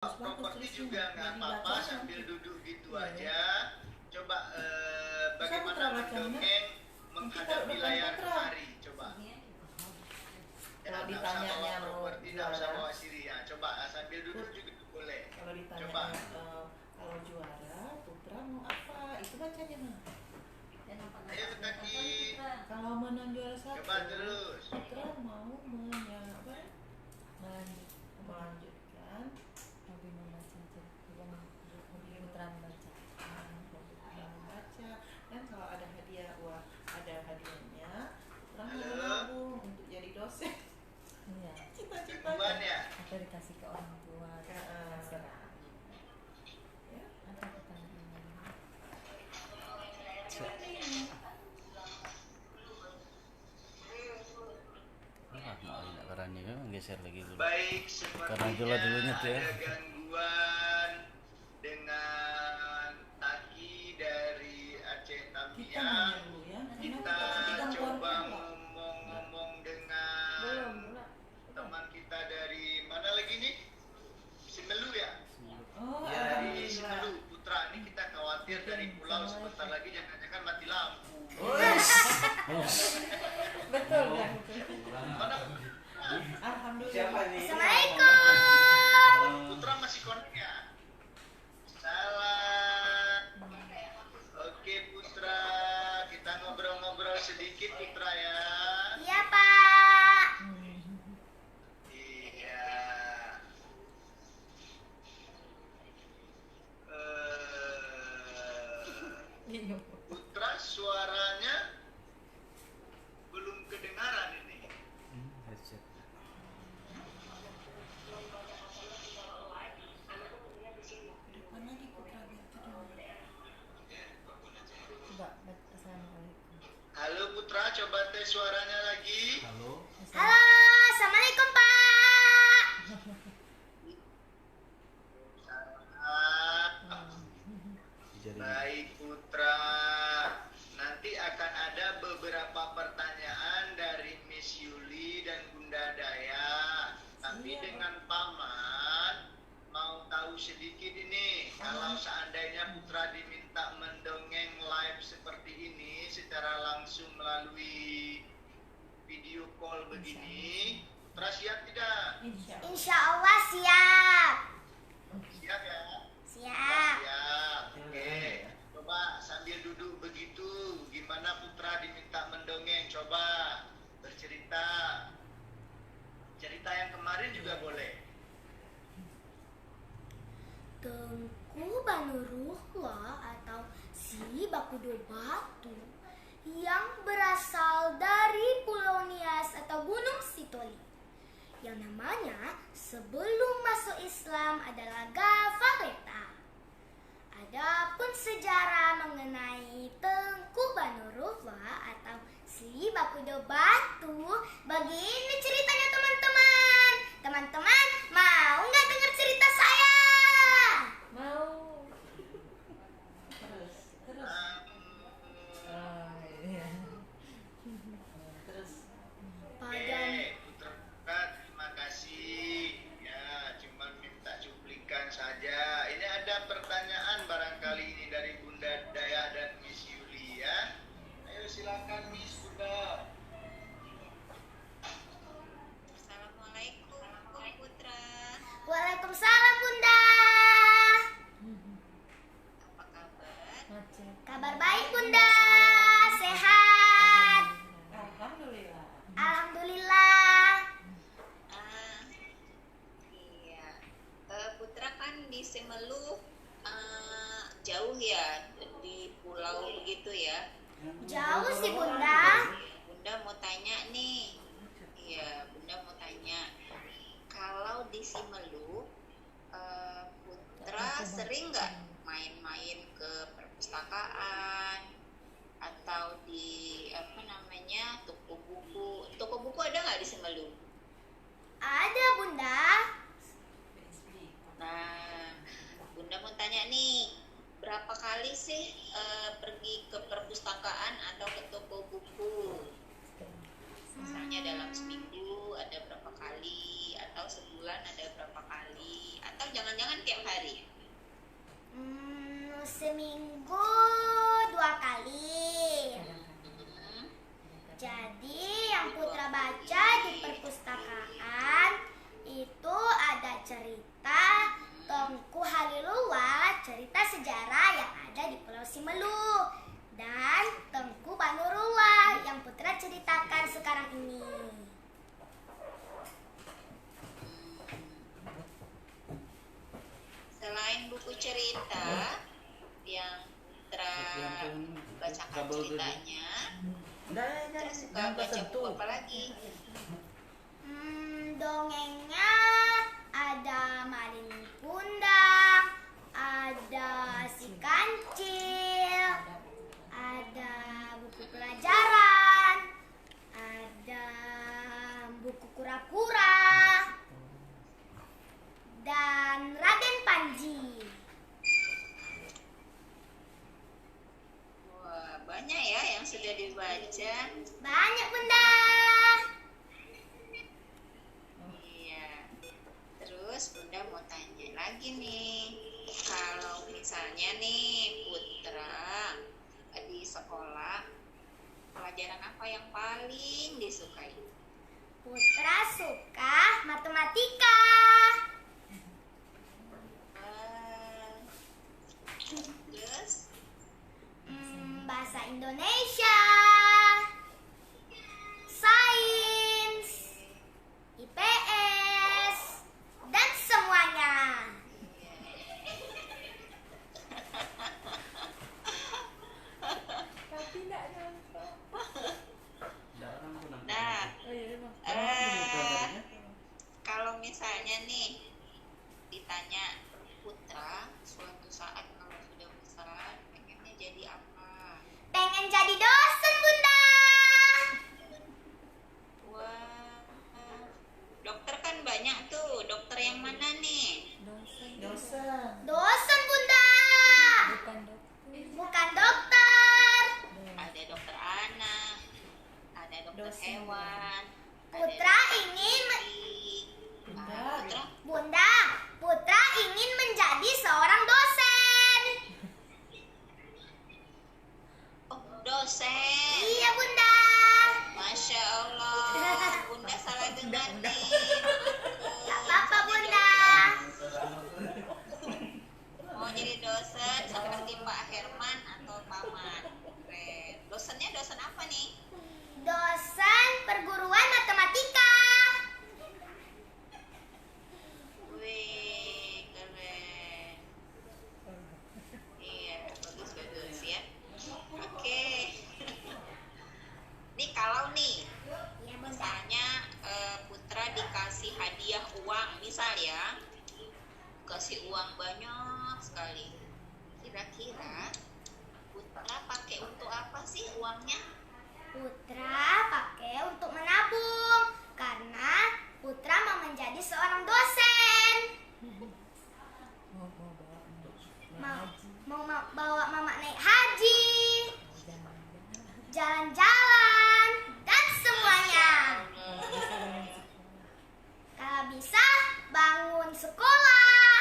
properti juga nggak apa-apa sambil duduk gitu aja. Coba bagaimana mendongeng menghadapi layar kemari. Coba. Kalau Nggak usah ditanya bawa mau properti, nggak usah juara, bawa siri ya. Coba sambil duduk juga boleh. kalau ditanya Coba. kalau juara Putra mau apa, itu bacanya mah. Ayo kaki. Kalau menang juara satu, Coba terus. Putra mau melanjutkan hobi membaca, hobi Putra membaca, dan kalau ada hadiah, ada hadiahnya, Putra mau nabung untuk jadi dosen. Iya. Cita-citanya ya. Atau dikasih ke orang tua, terserah. Ya, Apa pertanyaannya? Nggak karanya kan geser lagi dulu. Baik, Karena itulah sepertinya dulunya tuh ya. ada gangguan dengan Taki dari Aceh kita Tamiya. nanya dulu ya. Kita coba ngomong-ngomong dengan teman kita dari mana lagi nih? Simelu ya? Oh, Ya, dari alhamdulillah. Simelu, Putra. Ini kita khawatir dari pulau sebentar lagi jangan-jangan mati lampu. Betul kan? Mana? Alhamdulillah. Siapa nih? Assalamualaikum. Putra masih connect ya? Salam. Oke Putra, kita ngobrol-ngobrol sedikit Putra ya. Iya, Pak. Iya. Putra suaranya belum kedengaran ini. Headset. Depan lagi Putra biar kedengaran. Coba assalamualaikum. Halo Putra, coba tes suaranya lagi. Halo. Halo, assalamualaikum, Pak. Jadi Baik Putra, nanti akan ada beberapa pertanyaan dari Miss Yuli dan Bunda Daya. Tapi dengan Paman mau tahu sedikit ini, kalau seandainya Putra diminta mendongeng live seperti ini secara langsung melalui video call begini, Putra siap tidak? Insya Allah siap. Siap ya? Siap. Siap. Oke. Coba sambil duduk begitu, gimana Putra diminta mendongeng? Coba bercerita. Cerita yang kemarin juga boleh. Tengku Banurullah atau si Bakudo Batu yang berasal dari Pulau Nias atau Gunung Sitoli, yang namanya sebelum masuk Islam adalah Gafareta. Adapun sejarah mengenai Tengku Banurullah atau si Bakudo Batu, begini ceritanya teman-teman. Teman-teman mau nggak dengar cerita saya? Mau. Terus. Iya. Terus. Pada Putra, terima kasih. Ya, cuma minta cuplikan saja. Ini ada pertanyaan barangkali ini dari Bunda Daya dan Miss Yuli ya. Ayo silakan Miss Bunda. Assalamualaikum Putra, Waalaikumsalam Bunda. apa kabar? Macet. Kabar baik Bunda. Sehat. Alhamdulillah. Alhamdulillah. Iya, Putra kan di Simelu jauh ya, di pulau begitu ya. Jauh sih Bunda. Bunda mau tanya nih, iya Bunda mau tanya, kalau di Simelu Putra sering nggak main-main ke perpustakaan atau di toko buku? Toko buku ada nggak di Simelu? Ada Bunda. Nah, Bunda mau tanya nih, berapa kali sih pergi ke perpustakaan atau ke toko buku? Misalnya dalam seminggu ada berapa kali, atau atau sebulan ada berapa kali, atau jangan-jangan tiap hari? Seminggu 2 kali. Hmm, Jadi yang Putra baca di perpustakaan itu ada cerita Tengku Halilullah, cerita sejarah yang ada di Pulau Simelu, dan Tengku Banurullah yang Putra ceritakan sekarang ini. Selain buku cerita yang Putra bacakan ceritanya, Putra suka baca buku apa lagi? Dongengnya ada Maling Kundang, ada Si Kancil, ada buku pelajaran, ada buku kura-kura, dan Raden Panji. Wah, banyak ya yang sudah dibaca. Banyak, Bunda. Iya. Terus Bunda mau tanya lagi nih, kalau misalnya nih Putra di sekolah, pelajaran apa yang paling disukai? Putra suka matematika. Terus Bahasa Indonesia, sains, IPS, dan semuanya. Tapi tidak nampak. Nggak, orang pun nampak. nah, Oh iya, Bang. kalau misalnya nih ditanya Putra suatu saat kalau sudah besar pengennya jadi apa? Pengen jadi dosen, Bunda. Wah, dokter kan banyak tuh. Dokter yang mana nih? Dosen. Dosen. Dosen, Bunda. Bukan dokter. Bukan dokter. Ada dokter anak, ada dokter Dosen. hewan. Putra ingin Putra Bunda, Putra ingin menjadi seorang dosen. dosen. Iya, Bunda. Masya Allah, Bunda salah dengar nih. Gak apa-apa, Bunda. Mau jadi dosen seperti Pak Herman atau Paman. Keren. Dosennya dosen apa nih? Dosen perguruan matematika. Wih, keren. Iya, bagus-bagus ya. Oke. Nih kalau nih, Iya, Bunda. misalnya Putra dikasih hadiah uang, misal ya, kasih uang banyak sekali. Kira-kira Putra pakai untuk apa sih uangnya? Putra pakai untuk menabung karena Putra mau menjadi seorang dosen. Mau bawa Mau, haji. mau bawa mama naik haji, Jangan-jangan. jalan-jalan, dan semuanya. Bisa bangun sekolah. Kalau bisa bangun sekolah.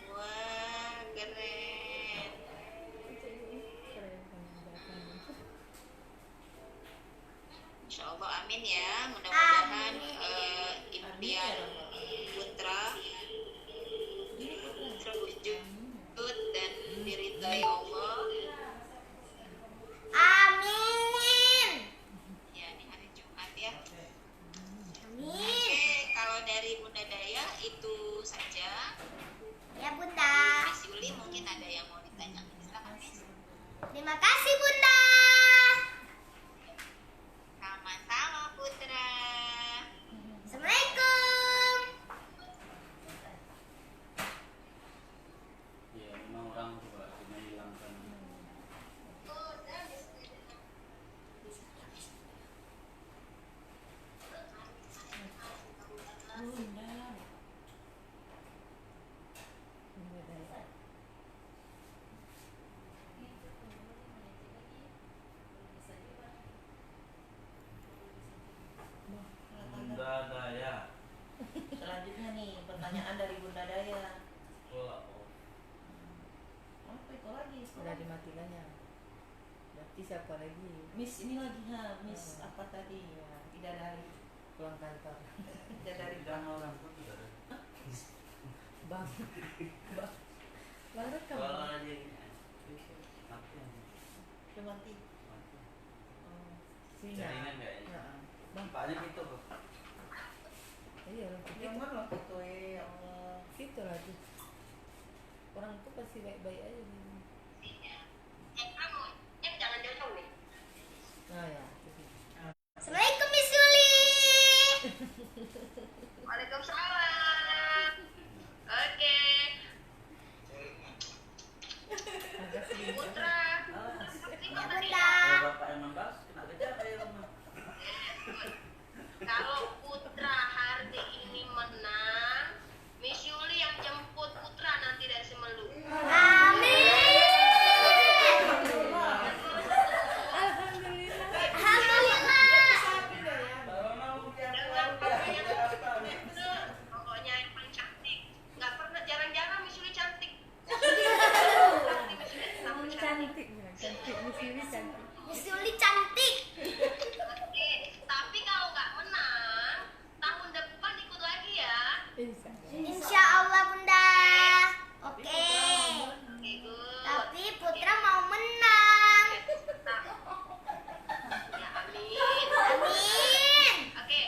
Wah, keren. Keren penambahkan. Insya Allah, amin ya. Mudah-mudahan Amin. impian Putra terwujud dan diridhai Allah. Amin. Ya, ini hari Jumat ya. Amin. Oke, kalau dari Bunda Daya itu saja. Ya, Bunda. Miss Yuli mungkin ada yang mau ditanya. Silakan, Miss. Terima kasih, Bunda. Sama-sama, Putra. Assalamualaikum. Ya, memang orang coba menghilangkan. Bunda. Bunda dari pertanyaan dari Bunda Daya. Oh, oh. Apa itu lagi? Udah dimatikannya. Berarti siapa lagi? Miss ini lagi ha, Miss Hmm. apa tadi? Iya. Bidadari. Pulang kantor. Bidadari Tidak orang pun tidak ada. Bang. Bang. Bang rekam. Kalau ada yang mati yang Udah mati. mati. Oh. Sini. Jaringan kayaknya. Heeh. Bang. Banyak itu kok. Iya, Yang mana foto ya Allah. gitu lah tuh. Orang tuh pasti baik-baik aja nih. Jangan jauh nih. Nah ya. Gitu. Assalamualaikum Miss Yuli. Waalaikumsalam. Oke, Makasih. Putra. Ya Bunda. Kalau bapak yang membahas, kena kejar ya rumah. Kalau Putra hari ini menang, Miss Yuli yang jemput Putra nanti dari Semelu. Amin. Alhamdulillah. Alhamdulillah. Kalau mau Dengan pakaian betul, pokoknya yang paling cantik. Nggak pernah, jarang-jarang Miss Yuli cantik. Nanti Miss Yuli selalu cantik. Cantik, bilang cantik. Miss Yuli cantik. Miss Yuli cantik. Oke, tapi kalau nggak menang, tahun depan ikut lagi ya. Insya Allah. Insya Allah Bunda. Oke. Oke, good. Tapi Putra mau menang. Ya, amin. Amin. Oke,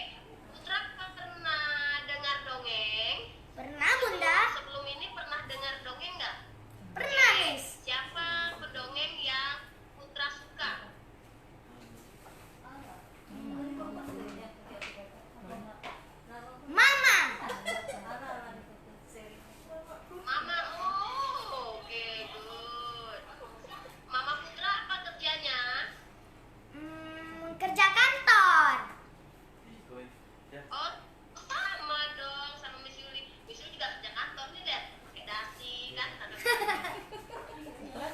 Putra pernah dengar dongeng? Pernah Bunda? Sebelum ini pernah dengar dongeng nggak? Pernah Miss. Siapa pendongeng yang Putra suka? Mama. Mama, oh, oke, good. Mama Putra apa kerjanya? Kerja kantor. ikut. Ya. Oh, sama dong sama Miss Yuli. Miss Yuli juga kerja kantor nih deh. Pakai dasi kan?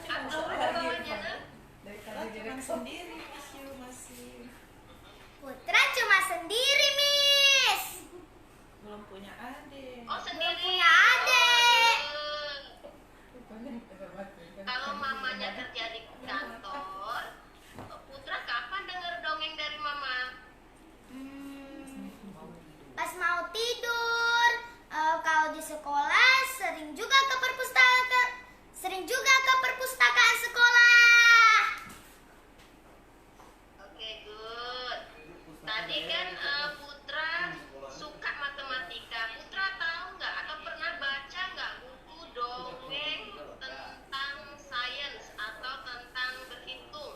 Atau apa namanya? Dari Lah cuma sendiri Miss Yu masih Putra cuma sendiri Miss. belum punya adik. Oh, sendiri. punya adik. Kalau mamanya kerja di kantor, Putra kapan dengar dongeng dari mama? Pas mau tidur. Kalau di sekolah sering juga ke perpustakaan sekolah. Oke, good. Tadi kan Putra suka matematika. Putra tahu nggak atau pernah baca nggak buku dongeng tentang sains atau tentang berhitung?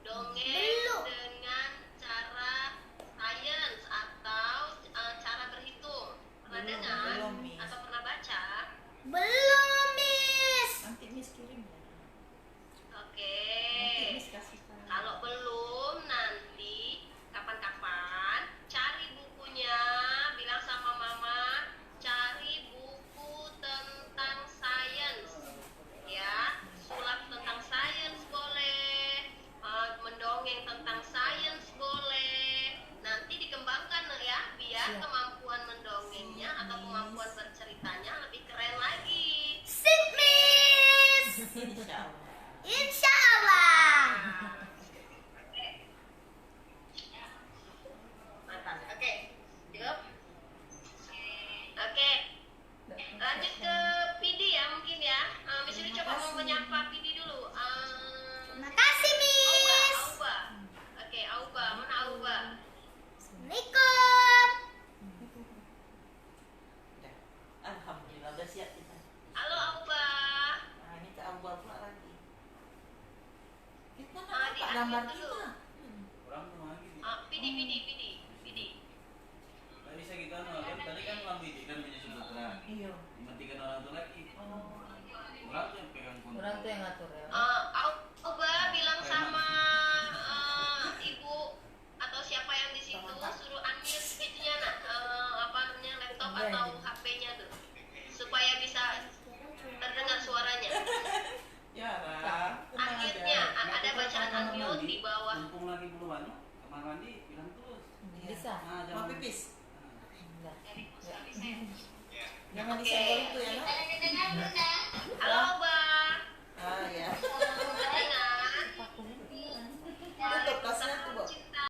Dongeng Belum. dengan cara sains atau cara berhitung. Pernah dengar belum, Miss. atau pernah baca? Belum Miss. Nanti Miss kirim ya. Oke. Nanti Miss kasih tahu. Kalau belum, nanti kapan-kapan cari bukunya, bilang sama mama, cari buku tentang sains, ya, sulap tentang sains boleh, mendongeng tentang sains boleh, nanti dikembangkan ya, biar Siap. kemampuan mendongengnya atau kemampuan berceritanya lebih keren lagi. Sip Miss. Insya Allah. Insya Allah. Mantap. Oke. Cukup. Oke. Lanjut ke Pidi ya mungkin ya. Miss Yuli coba mau menyapa Pidi dulu. Terima kasih Miss. Auba. Oke, Auba. Mana Auba? Assalamualaikum. Udah. Alhamdulillah udah siap kita. Halo Auba. Nah ini ke Abu pula lagi. Kita Ah, nak di nampak akhir gambar dulu. kita. Orang tuh lagi. Pidi. Nggak bisa kita kan tadi kan lambi kan punya si Putra. Iya. Dimatikan orang tuh lagi. Oh. Orang tuh yang pegang kunci. Orang tuh yang ngatur ya. Auba bilang sama ibu atau siapa yang di situ suruh unmute itunya nak apa namanya laptop atau HP-nya tuh supaya bisa terdengar suaranya. Ya lah. tenang Akhirnya aja. ada bacaan unmute di bawah. Mumpung lagi belum anu, kamar mandi bilang terus. Bisa. Nah, Mau pipis? Enggak. Nah, Enggak. Jangan Oke. disenggol itu ya, Nak.